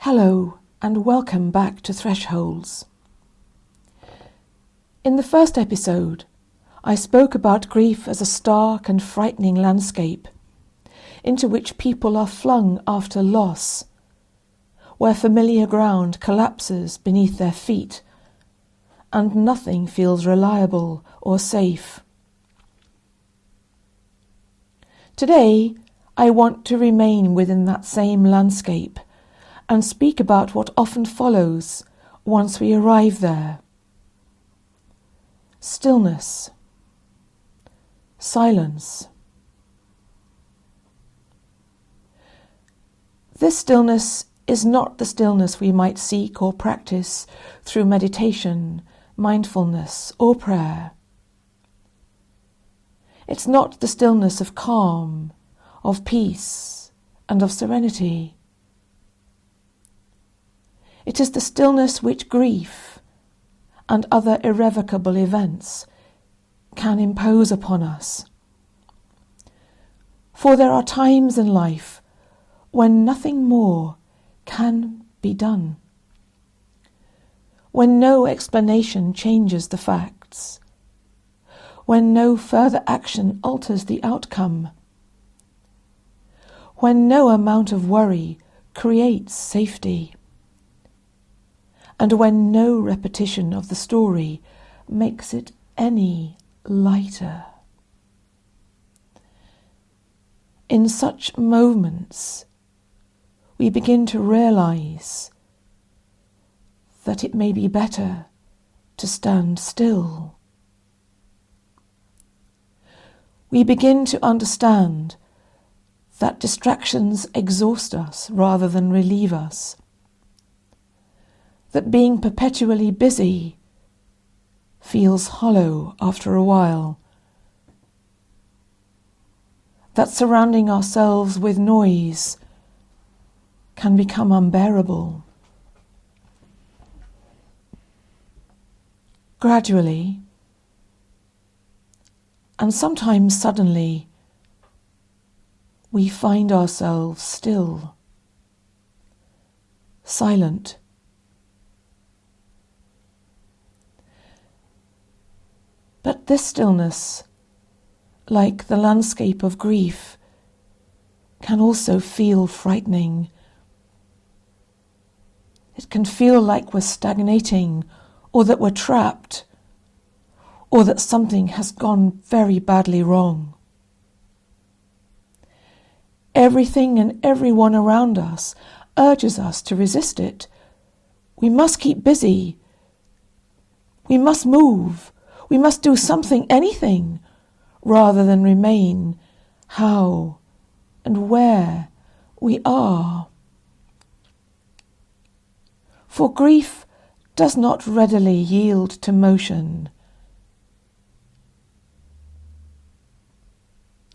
Hello and welcome back to Thresholds. In the first episode, I spoke about grief as a stark and frightening landscape into which people are flung after loss, where familiar ground collapses beneath their feet and nothing feels reliable or safe. Today, I want to remain within that same landscape and speak about what often follows once we arrive there. Stillness. Silence. This stillness is not the stillness we might seek or practice through meditation, mindfulness, or prayer. It's not the stillness of calm, of peace, and of serenity. It is the stillness which grief and other irrevocable events can impose upon us. For there are times in life when nothing more can be done, when no explanation changes the facts, when no further action alters the outcome, when no amount of worry creates safety, and when no repetition of the story makes it any lighter. In such moments, we begin to realize that it may be better to stand still. We begin to understand that distractions exhaust us rather than relieve us, that being perpetually busy feels hollow after a while, that surrounding ourselves with noise can become unbearable. Gradually, and sometimes suddenly, we find ourselves still, silent. But this stillness, like the landscape of grief, can also feel frightening. It can feel like we're stagnating, or that we're trapped, or that something has gone very badly wrong. Everything and everyone around us urges us to resist it. We must keep busy. We must move. We must do something, anything, rather than remain how and where we are. For grief does not readily yield to motion.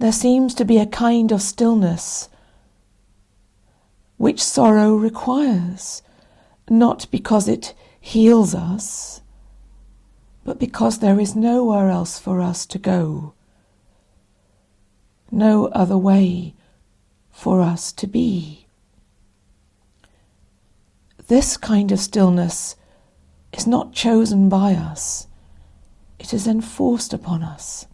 There seems to be a kind of stillness which sorrow requires, not because it heals us, but because there is nowhere else for us to go, no other way for us to be. This kind of stillness is not chosen by us, it is enforced upon us.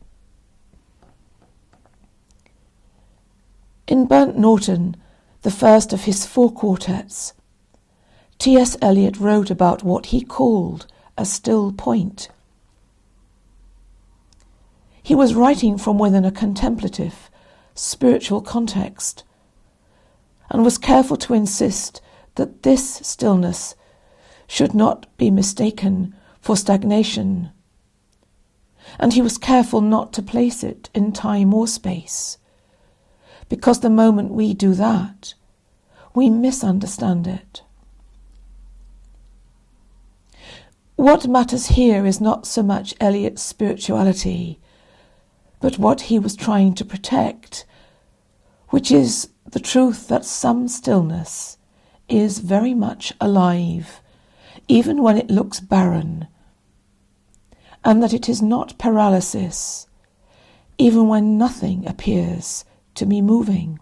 In Burnt Norton, the first of his 4 quartets, T.S. Eliot wrote about what he called a still point. He was writing from within a contemplative, spiritual context, and was careful to insist that this stillness should not be mistaken for stagnation, and he was careful not to place it in time or space, because the moment we do that, we misunderstand it. What matters here is not so much Eliot's spirituality, but what he was trying to protect, which is the truth that some stillness is very much alive, even when it looks barren, and that it is not paralysis, even when nothing appears to be moving.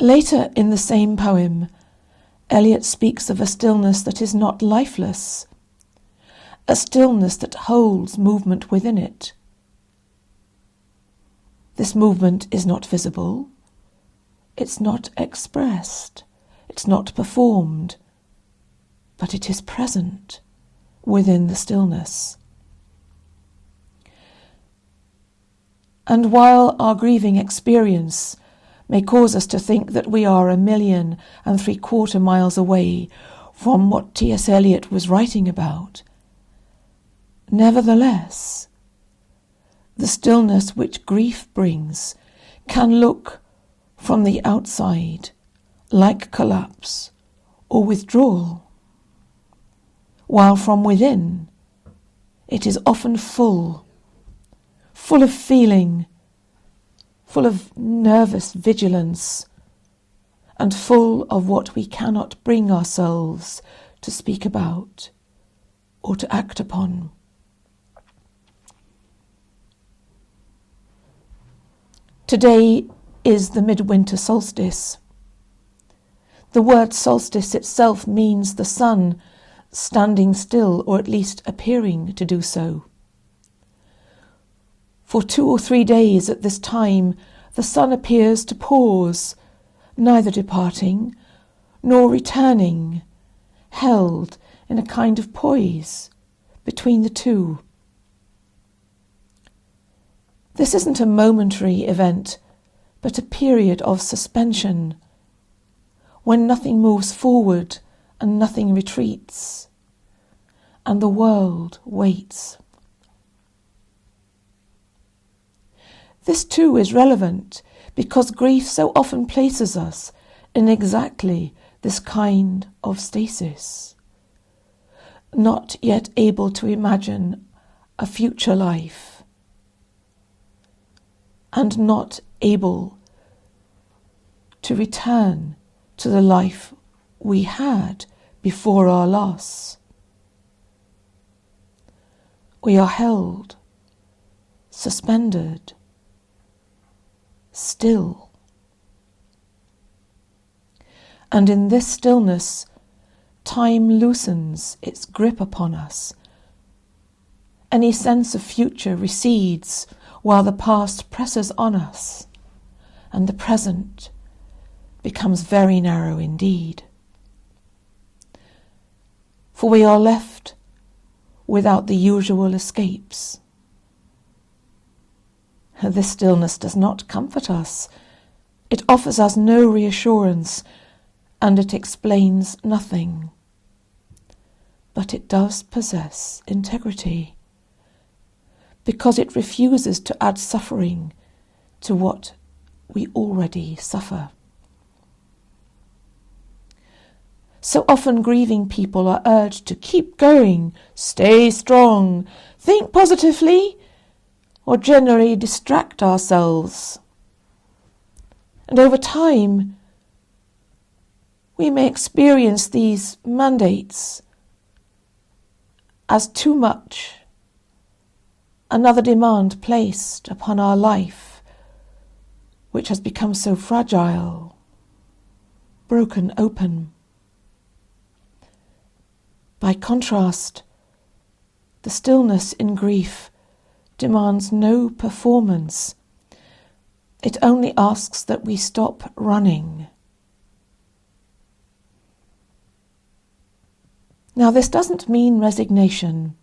Later in the same poem, Eliot speaks of a stillness that is not lifeless, a stillness that holds movement within it. This movement is not visible, it's not expressed, it's not performed, but it is present within the stillness. And while our grieving experience may cause us to think that we are 1.75 million miles away from what T.S. Eliot was writing about, nevertheless, the stillness which grief brings can look from the outside like collapse or withdrawal, while from within it is often full of feeling, full of nervous vigilance, and full of what we cannot bring ourselves to speak about or to act upon. Today is the midwinter solstice. The word solstice itself means the sun standing still, or at least appearing to do so. For 2 or 3 days at this time, the sun appears to pause, neither departing nor returning, held in a kind of poise between the two. This isn't a momentary event, but a period of suspension, when nothing moves forward and nothing retreats, and the world waits. This too is relevant because grief so often places us in exactly this kind of stasis, not yet able to imagine a future life, and not able to return to the life we had before our loss. We are held, suspended, still. And in this stillness, time loosens its grip upon us. Any sense of future recedes while the past presses on us, and the present becomes very narrow indeed. For we are left without the usual escapes. This stillness does not comfort us. It offers us no reassurance, and it explains nothing. But it does possess integrity, because it refuses to add suffering to what we already suffer. So often grieving people are urged to keep going, stay strong, think positively, or generally distract ourselves. And over time, we may experience these mandates as too much, another demand placed upon our life, which has become so fragile, broken open. By contrast, the stillness in grief demands no performance. It only asks that we stop running. Now, this doesn't mean resignation,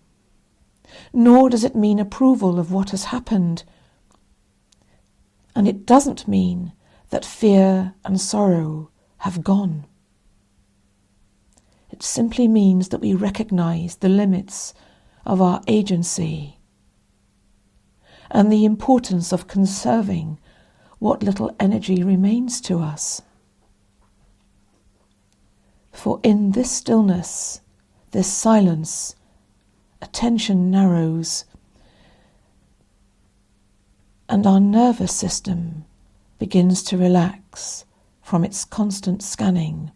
nor does it mean approval of what has happened. And it doesn't mean that fear and sorrow have gone. It simply means that we recognize the limits of our agency and the importance of conserving what little energy remains to us. For in this stillness, this silence, attention narrows, and our nervous system begins to relax from its constant scanning.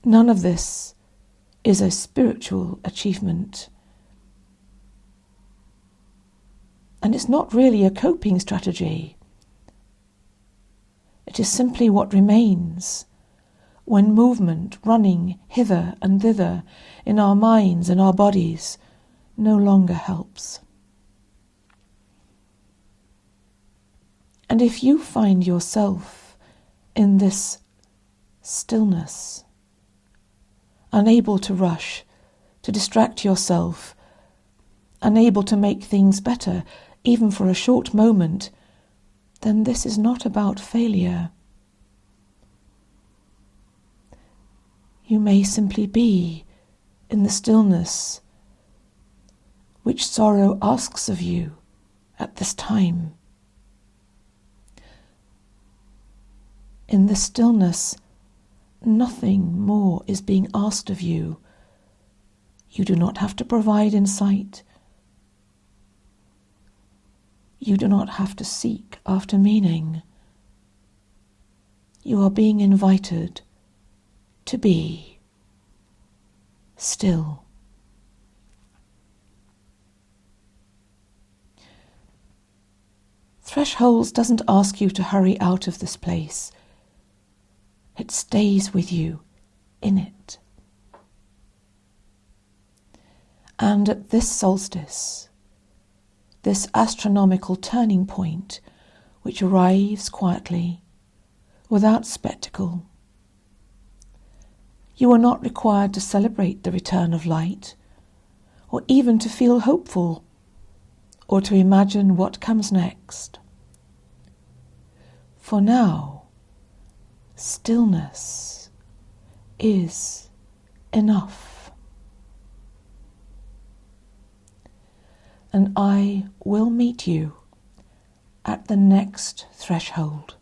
None of this is a spiritual achievement. And it's not really a coping strategy. It is simply what remains when movement, running hither and thither in our minds and our bodies, no longer helps. And if you find yourself in this stillness, unable to rush, to distract yourself, unable to make things better, even for a short moment, then this is not about failure. You may simply be in the stillness which sorrow asks of you at this time. In the stillness, nothing more is being asked of you. You do not have to provide insight. You do not have to seek after meaning. You are being invited to be still. Thresholds doesn't ask you to hurry out of this place. It stays with you in it. And at this solstice, this astronomical turning point, which arrives quietly, without spectacle, you are not required to celebrate the return of light, or even to feel hopeful, or to imagine what comes next. For now, stillness is enough. And I will meet you at the next threshold.